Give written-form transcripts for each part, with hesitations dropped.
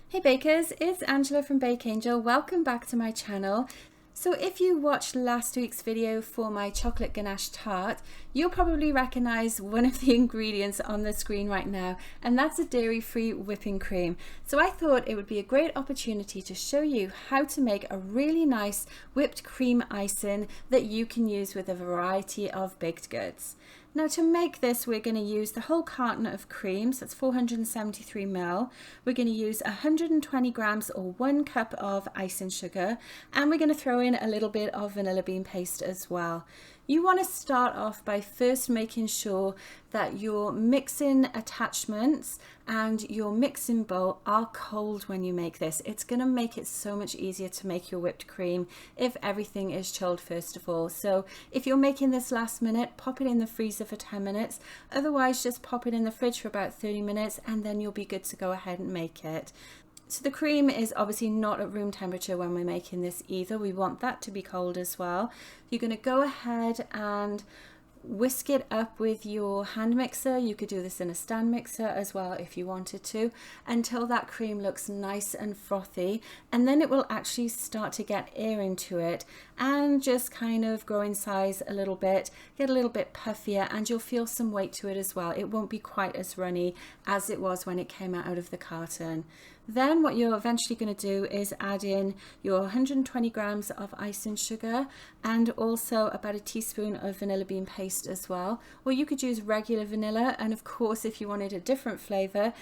Hey bakers, it's Angela from Bake Angel. Welcome back to my channel. So if you watched last week's video for my chocolate ganache tart, you'll probably recognize one of the ingredients on the screen right now, and that's a dairy-free whipping cream. So I thought it would be a great opportunity to show you how to make a really nice whipped cream icing that you can use with a variety of baked goods. Now to make this, we're going to use the whole carton of creams, that's 473 ml. We're going to use 120 grams or 1 cup of icing sugar, and we're going to throw in a little bit of vanilla bean paste as well. You want to start off by first making sure that your mixing attachments and your mixing bowl are cold when you make this. It's going to make it so much easier to make your whipped cream if everything is chilled first of all. So if you're making this last minute, pop it in the freezer for 10 minutes. Otherwise, just pop it in the fridge for about 30 minutes and then you'll be good to go ahead and make it. So the cream is obviously not at room temperature when we're making this either. We want that to be cold as well. You're going to go ahead and whisk it up with your hand mixer. You could do this in a stand mixer as well if you wanted to, until that cream looks nice and frothy, and then it will actually start to get air into it and just kind of grow in size a little bit, get a little bit puffier, and you'll feel some weight to it as well. It won't be quite as runny as it was when it came out of the carton. Then what you're eventually going to do is add in your 120 grams of icing sugar and also about a teaspoon of vanilla bean paste as well. Or you could use regular vanilla, and of course if you wanted a different flavor,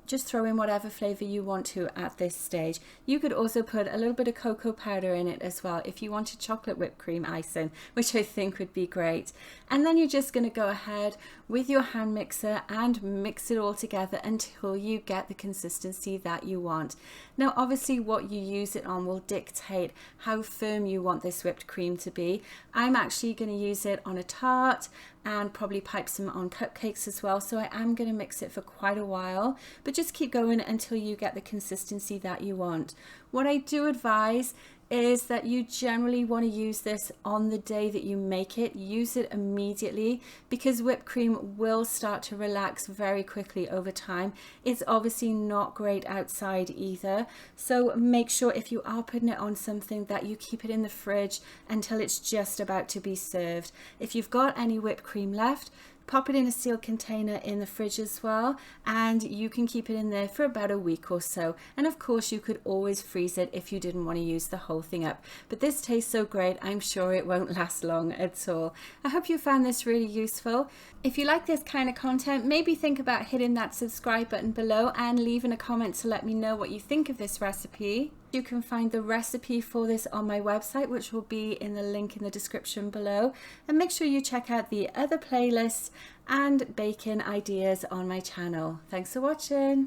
just throw in whatever flavor you want to at this stage. You could also put a little bit of cocoa powder in it as well if you wanted chocolate whipped cream icing, which I think would be great. And then you're just going to go ahead with your hand mixer and mix it all together until you get the consistency that you want. Now obviously what you use it on will dictate how firm you want this whipped cream to be. I'm actually going to use it on a tart and probably pipe some on cupcakes as well, so I am going to mix it for quite a while, but just keep going until you get the consistency that you want. What I do advise is that you generally want to use this on the day that you make it. Use it immediately because whipped cream will start to relax very quickly over time. It's obviously not great outside either, so make sure if you are putting it on something that you keep it in the fridge until it's just about to be served. If you've got any whipped cream left, pop it in a sealed container in the fridge as well, and you can keep it in there for about a week or so. And of course you could always freeze it if you didn't want to use the whole thing up. But this tastes so great, I'm sure it won't last long at all. I hope you found this really useful. If you like this kind of content, maybe think about hitting that subscribe button below and leaving a comment to let me know what you think of this recipe. You can find the recipe for this on my website, which will be in the link in the description below. And make sure you check out the other playlists and baking ideas on my channel. Thanks for watching.